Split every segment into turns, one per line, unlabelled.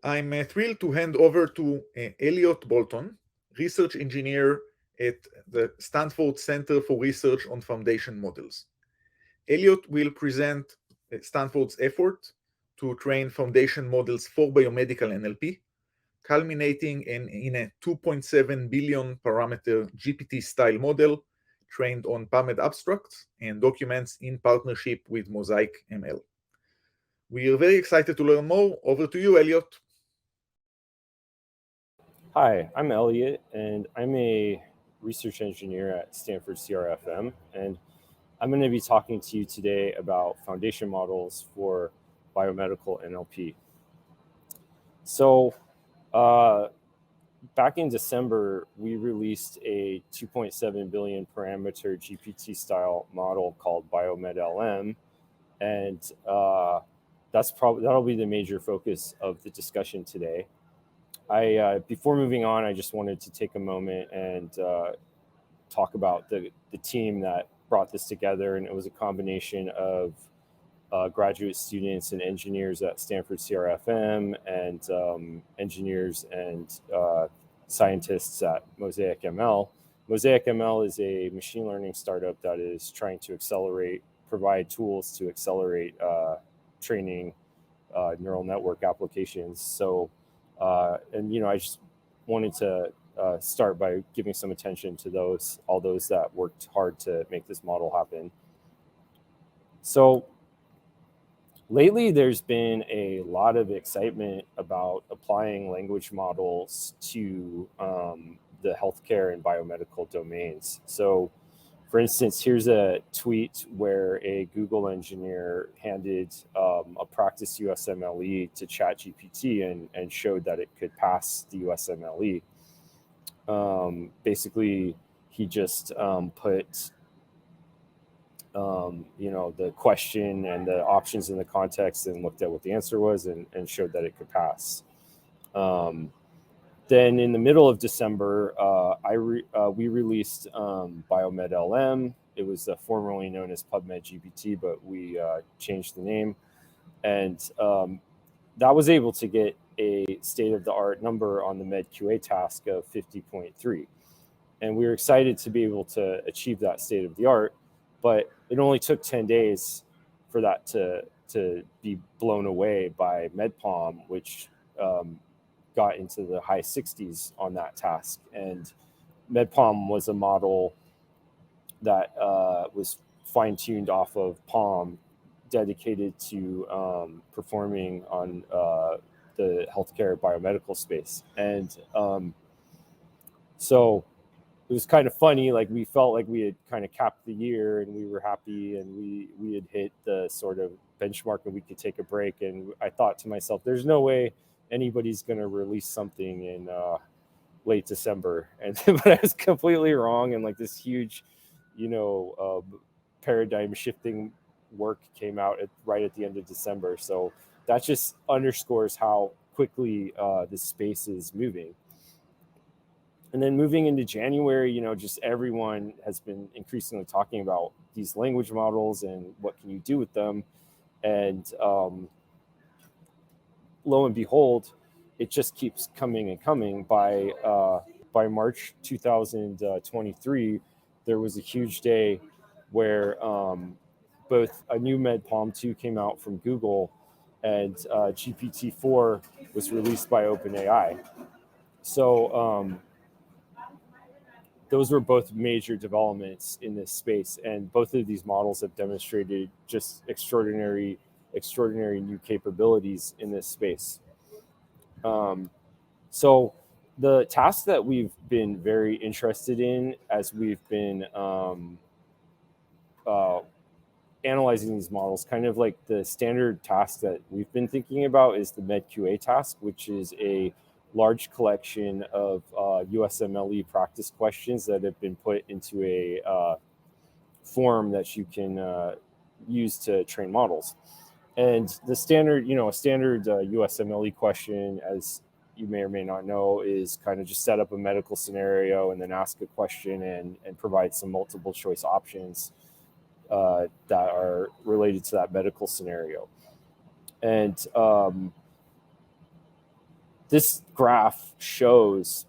I'm thrilled to hand over to Elliot Bolton, research engineer at the Stanford Center for Research on Foundation Models. Elliot will present Stanford's effort to train foundation models for biomedical NLP, culminating in a 2.7 billion parameter GPT-style model trained on Biomed abstracts and documents in partnership with Mosaic ML. We are very excited to learn more. Over to you, Elliot.
Hi, I'm Elliot, and I'm a research engineer at Stanford CRFM, and I'm going to be talking to you today about foundation models for biomedical NLP. So, back in December, we released a 2.7 billion parameter GPT-style model called Biomed LM, and that'll be the major focus of the discussion today. Before moving on, I just wanted to take a moment and talk about the team that brought this together, and it was a combination of graduate students and engineers at Stanford CRFM and engineers and scientists at Mosaic ML. Mosaic ML is a machine learning startup that is trying to provide tools to accelerate training neural network applications. So, I just wanted to start by giving some attention to all those that worked hard to make this model happen. So lately, there's been a lot of excitement about applying language models to the healthcare and biomedical domains. So, for instance, here's a tweet where a Google engineer handed a practice USMLE to ChatGPT and showed that it could pass the USMLE. Basically, he just put the question and the options in the context and looked at what the answer was and showed that it could pass. Then in the middle of December, we released Biomed LM. It was formerly known as PubMed GPT, but we changed the name. And that was able to get a state-of-the-art number on the MedQA task of 50.3. And we were excited to be able to achieve that state-of-the-art, but it only took 10 days for that to be blown away by MedPalm, which got into the high 60s on that task. And MedPalm was a model that was fine-tuned off of Palm, dedicated to performing on the healthcare biomedical space. And so it was kind of funny, like we felt like we had kind of capped the year and we were happy and we had hit the sort of benchmark and we could take a break. And I thought to myself, there's no way anybody's going to release something in late December. But I was completely wrong. And like this huge, paradigm shifting work came out right at the end of December. So that just underscores how quickly this space is moving. And then moving into January, just everyone has been increasingly talking about these language models and what can you do with them. And lo and behold, it just keeps coming and coming. By March 2023, there was a huge day where both a new MedPalm 2 came out from Google and GPT-4 was released by OpenAI. So those were both major developments in this space, and both of these models have demonstrated just extraordinary new capabilities in this space. So the task that we've been very interested in as we've been analyzing these models, kind of like the standard task that we've been thinking about is the MedQA task, which is a large collection of USMLE practice questions that have been put into a form that you can use to train models. And the standard, a standard USMLE question, as you may or may not know, is kind of just set up a medical scenario and then ask a question and provide some multiple choice options that are related to that medical scenario. And this graph shows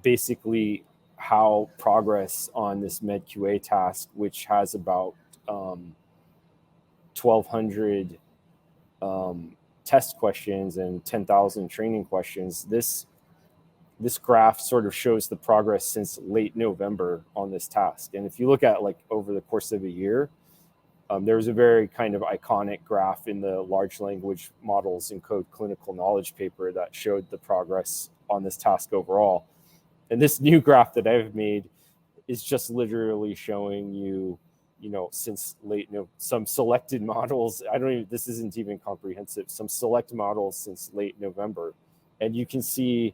basically how progress on this MedQA task, which has about 1,200 test questions and 10,000 training questions, this graph sort of shows the progress since late November on this task. And if you look at like over the course of a year, there's a very kind of iconic graph in the large language models and code clinical knowledge paper that showed the progress on this task overall. And this new graph that I've made is just literally showing you, since some selected models, this isn't even comprehensive, some select models since late November. And you can see,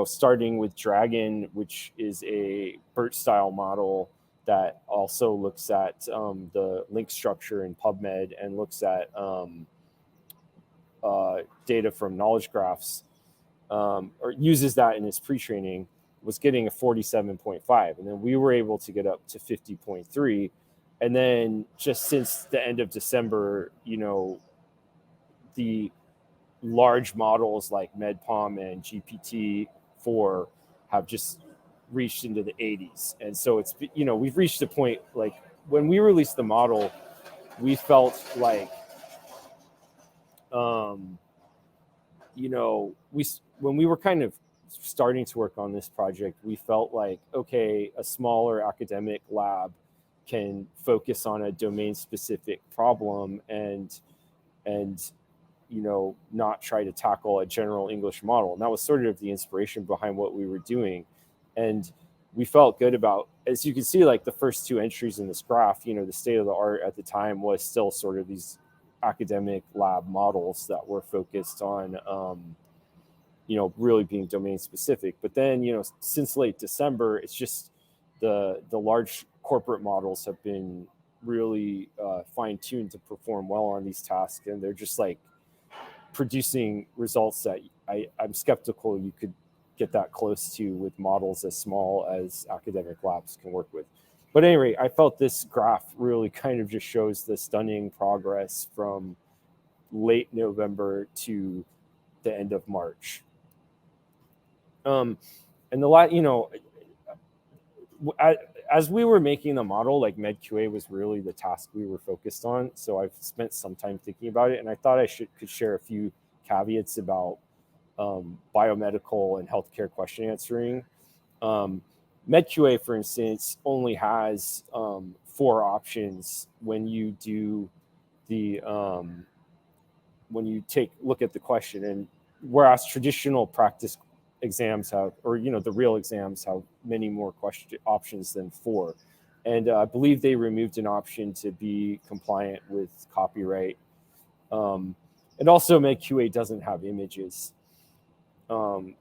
starting with Dragon, which is a BERT style model that also looks at the link structure in PubMed and looks at data from knowledge graphs, or uses that in its pre-training, was getting a 47.5. And then we were able to get up to 50.3. And then just since the end of December, the large models like MedPalm and GPT-4 have just reached into the 80s. And so it's, we've reached a point, like when we released the model, we felt like, when we were kind of starting to work on this project, we felt like, okay, a smaller academic lab can focus on a domain specific problem and not try to tackle a general English model. And that was sort of the inspiration behind what we were doing. And we felt good about, as you can see, like the first two entries in this graph, the state of the art at the time was still sort of these academic lab models that were focused on, really being domain specific. But then, since late December, it's just the large corporate models have been really fine-tuned to perform well on these tasks. And they're just like producing results that I'm skeptical you could get that close to with models as small as academic labs can work with. But anyway, I felt this graph really kind of just shows the stunning progress from late November to the end of March. And as we were making the model, like MedQA was really the task we were focused on. So I've spent some time thinking about it, and I thought I could share a few caveats about biomedical and healthcare question answering. MedQA, for instance, only has 4 options when you do the when you look at the question, and whereas traditional practice exams have, or the real exams have many more options than 4. And I believe they removed an option to be compliant with copyright. And also MedQA doesn't have images. So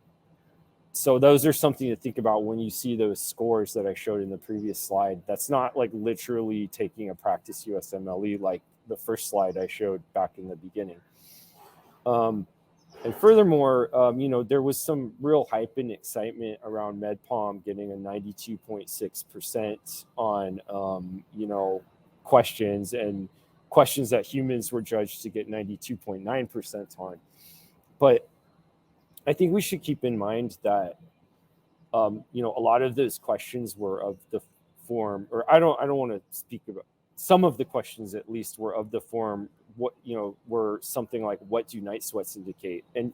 those are something to think about when you see those scores that I showed in the previous slide. That's not like literally taking a practice USMLE like the first slide I showed back in the beginning. And furthermore, there was some real hype and excitement around MedPalm getting a 92.6% on, questions, and questions that humans were judged to get 92.9% on. But I think we should keep in mind that, a lot of those questions were of the form, or I don't want to speak about, some of the questions at least were of the form, were something like, what do night sweats indicate? And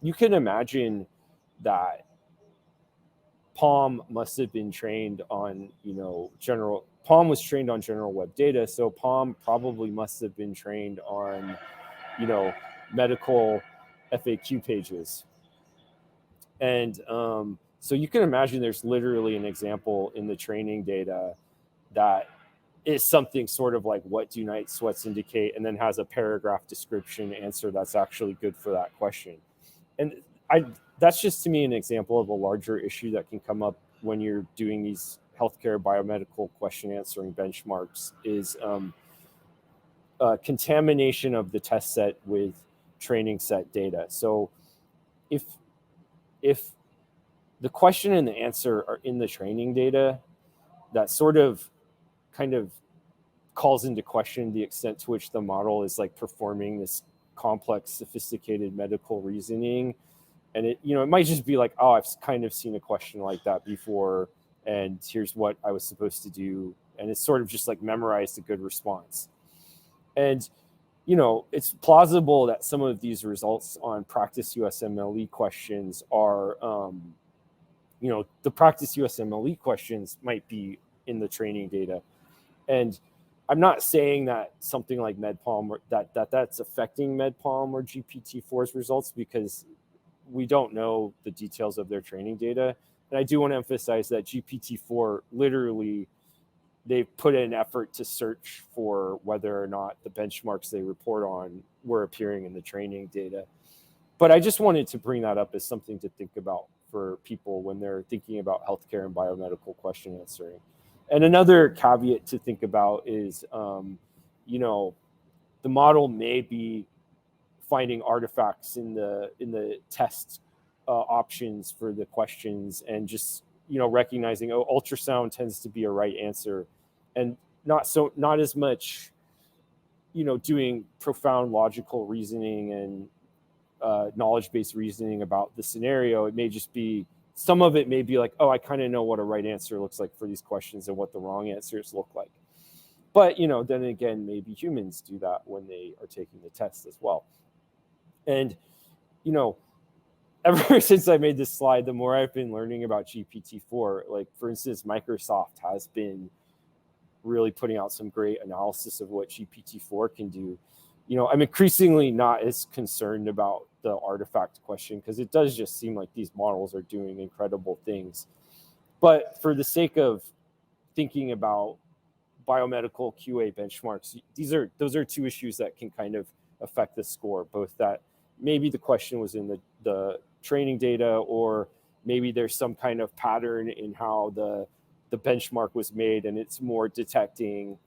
you can imagine that Palm must have been trained on, Palm was trained on general web data. So Palm probably must have been trained on, medical FAQ pages. And so you can imagine there's literally an example in the training data that is something sort of like, what do night sweats indicate? And then has a paragraph description answer that's actually good for that question. And that's just, to me, an example of a larger issue that can come up when you're doing these healthcare biomedical question answering benchmarks, is contamination of the test set with training set data. So if the question and the answer are in the training data, that sort of kind of calls into question the extent to which the model is like performing this complex, sophisticated medical reasoning. And it, you know, it might just be like, oh, I've kind of seen a question like that before, and here's what I was supposed to do. And it's sort of just like memorized a good response. And, you know, it's plausible that some of these results on practice USMLE questions are, you know, the practice USMLE questions might be in the training data. And I'm not saying that something like MedPalm or that's affecting MedPalm or GPT-4's results, because we don't know the details of their training data. And I do want to emphasize that GPT-4 literally, they've put in effort to search for whether or not the benchmarks they report on were appearing in the training data. But I just wanted to bring that up as something to think about for people when they're thinking about healthcare and biomedical question answering. And another caveat to think about is, you know, the model may be finding artifacts in the test options for the questions, and just, you know, recognizing, oh, ultrasound tends to be a right answer, and not as much, you know, doing profound logical reasoning and knowledge-based reasoning about the scenario. It may just be, some of it may be like, oh, I kind of know what a right answer looks like for these questions and what the wrong answers look like. But, you know, then again, maybe humans do that when they are taking the test as well. And, you know, ever since I made this slide, the more I've been learning about GPT-4, like, for instance, Microsoft has been really putting out some great analysis of what GPT-4 can do. You know, I'm increasingly not as concerned about the artifact question, because it does just seem like these models are doing incredible things. But for the sake of thinking about biomedical QA benchmarks, those are two issues that can kind of affect the score, both that maybe the question was in the training data, or maybe there's some kind of pattern in how the benchmark was made, and it's more detecting,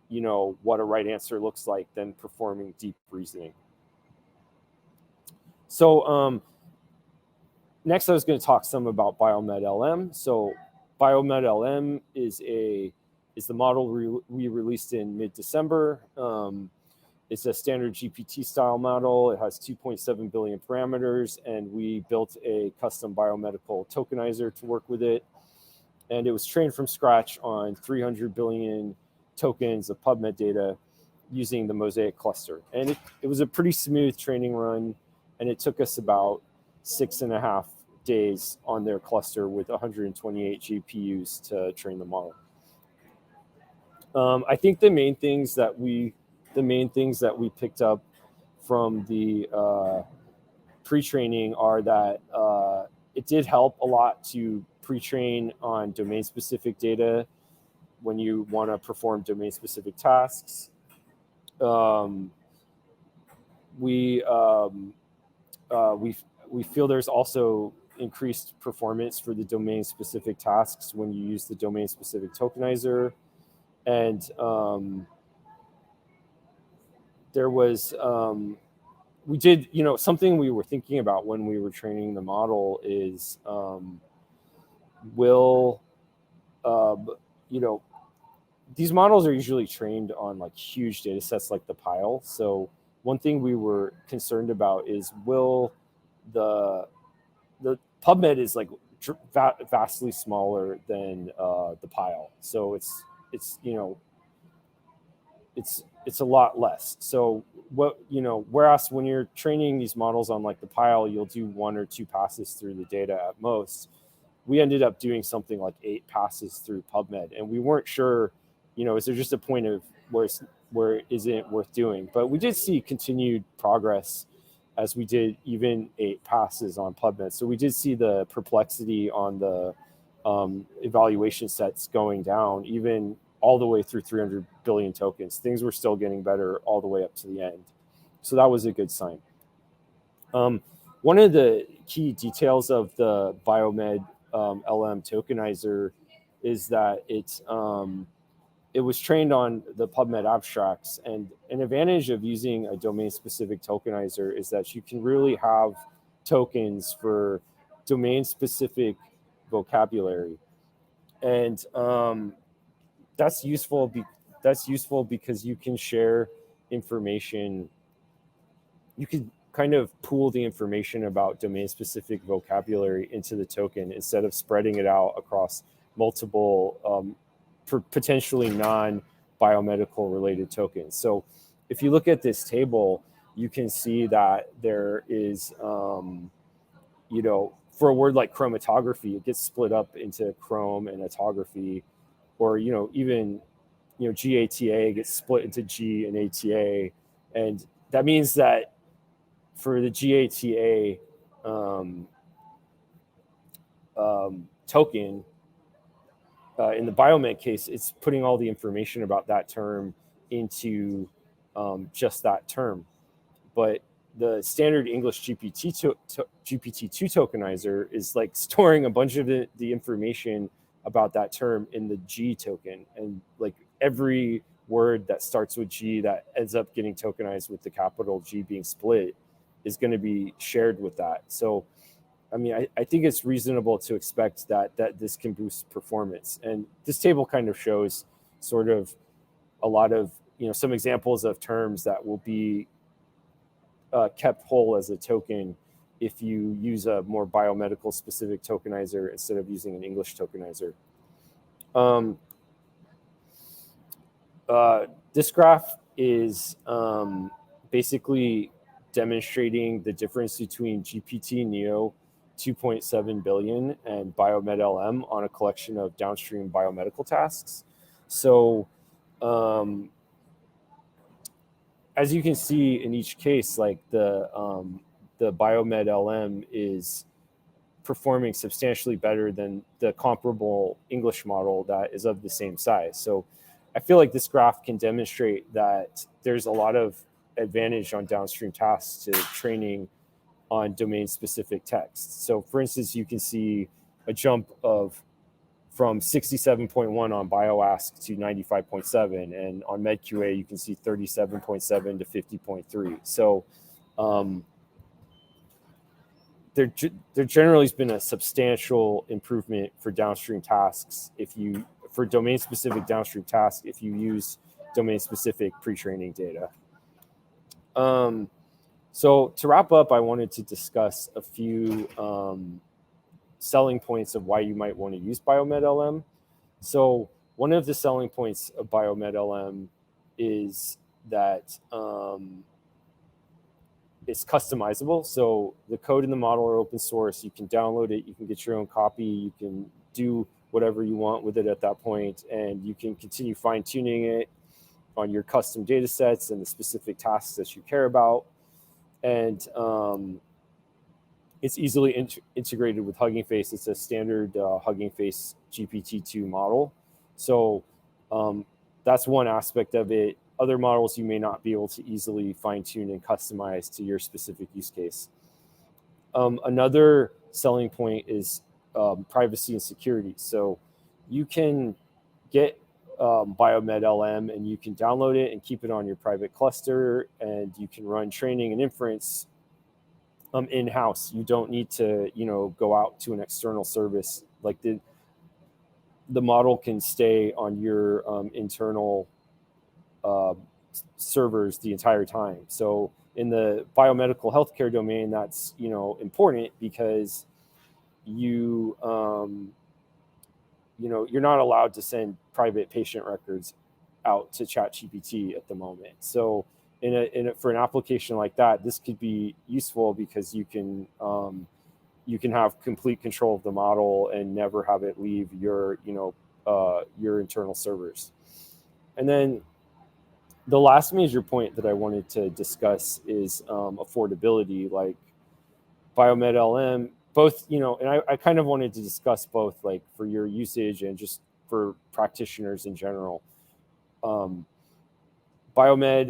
you know, what a right answer looks like than performing deep reasoning. So next I was going to talk some about Biomed LM. So Biomed LM is the model we released in mid-December. It's a standard GPT style model. It has 2.7 billion parameters, and we built a custom biomedical tokenizer to work with it. And it was trained from scratch on 300 billion tokens of PubMed data using the Mosaic cluster. And it was a pretty smooth training run, and it took us about 6.5 days on their cluster with 128 GPUs to train the model. I think the main things that we picked up from the pre-training are that it did help a lot to pre-train on domain-specific data when you want to perform domain-specific tasks. We feel there's also increased performance for the domain-specific tasks when you use the domain-specific tokenizer. And there was, we did, you know, something we were thinking about when we were training the model is, you know, these models are usually trained on like huge data sets like the pile. So one thing we were concerned about is, will the PubMed is like vastly smaller than the pile. So it's, you know, it's a lot less. So what, you know, whereas when you're training these models on like the pile, you'll do 1 or 2 passes through the data at most. We ended up doing something like 8 passes through PubMed, and we weren't sure, you know, is there just a point of where it isn't worth doing? But we did see continued progress as we did even 8 passes on PubMed. So we did see the perplexity on the evaluation sets going down, even all the way through 300 billion tokens. Things were still getting better all the way up to the end. So that was a good sign. One of the key details of the Biomed LM tokenizer is that it was trained on the PubMed abstracts. And an advantage of using a domain-specific tokenizer is that you can really have tokens for domain-specific vocabulary. And that's useful because you can share information. You can kind of pool the information about domain-specific vocabulary into the token instead of spreading it out across multiple potentially non-biomedical related tokens. So if you look at this table, you can see that there is, you know, for a word like chromatography, it gets split up into chrome and atography, or, you know, even, you know, GATA gets split into G and ATA. And that means that for the GATA token, in the Biomed case, it's putting all the information about that term into just that term. But the standard English GPT-2 tokenizer is like storing a bunch of the information about that term in the G token. And like every word that starts with G that ends up getting tokenized with the capital G being split is going to be shared with that. So, I mean, I think it's reasonable to expect that this can boost performance. And this table kind of shows sort of a lot of, you know, some examples of terms that will be kept whole as a token if you use a more biomedical specific tokenizer instead of using an English tokenizer. This graph is basically demonstrating the difference between GPT-Neo 2.7 billion and Biomed LM on a collection of downstream biomedical tasks. So as you can see in each case, like the Biomed LM is performing substantially better than the comparable English model that is of the same size. So I feel like this graph can demonstrate that there's a lot of advantage on downstream tasks to training on domain-specific text. So for instance, you can see a jump from 67.1 on BioAsk to 95.7, and on MedQA you can see 37.7 to 50.3. So there generally has been a substantial improvement for downstream tasks for domain-specific downstream tasks if you use domain-specific pre-training data. So to wrap up, I wanted to discuss a few selling points of why you might want to use Biomed LM. So one of the selling points of Biomed LM is that it's customizable. So the code and the model are open source. You can download it. You can get your own copy. You can do whatever you want with it at that point, and you can continue fine-tuning it on your custom data sets and the specific tasks that you care about. And it's easily integrated with Hugging Face. It's a standard Hugging Face GPT-2 model. So that's one aspect of it. Other models you may not be able to easily fine-tune and customize to your specific use case. Another selling point is privacy and security. So you can get Biomed LM and you can download it and keep it on your private cluster, and you can run training and inference in-house. You don't need to, you know, go out to an external service. Like the model can stay on your internal servers the entire time. So in the biomedical healthcare domain, that's, you know, important because you know, you're not allowed to send private patient records out to ChatGPT at the moment. So for an application like that, this could be useful because you can have complete control of the model and never have it leave your, you know, your internal servers. And then the last major point that I wanted to discuss is affordability. Like Biomed LM, both, you know, and I kind of wanted to discuss both, like for your usage and just for practitioners in general. Biomed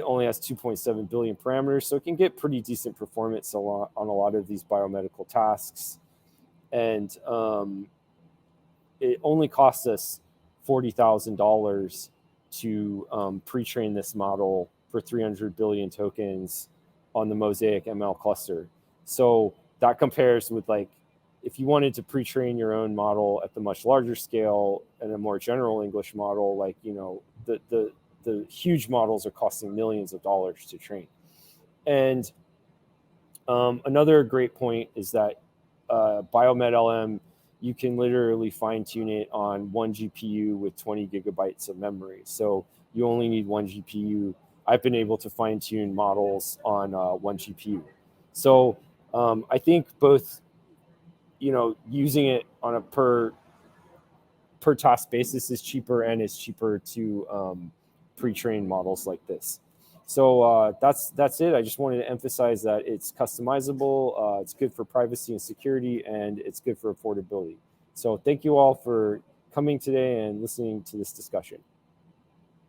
only has 2.7 billion parameters, so it can get pretty decent performance on a lot of these biomedical tasks. And it only costs us $40,000 to pre-train this model for 300 billion tokens on the Mosaic ML cluster. So that compares with, like, if you wanted to pre-train your own model at the much larger scale and a more general English model, like, you know, the huge models are costing millions of dollars to train. And Another great point is that Biomed LM, you can literally fine tune it on one GPU with 20 gigabytes of memory. So you only need one GPU. I've been able to fine tune models on one GPU. So I think both, using it on a per task basis is cheaper, and it's cheaper to pre-train models like this. So that's it. I just wanted to emphasize that it's customizable, it's good for privacy and security, and it's good for affordability. So thank you all for coming today and listening to this discussion.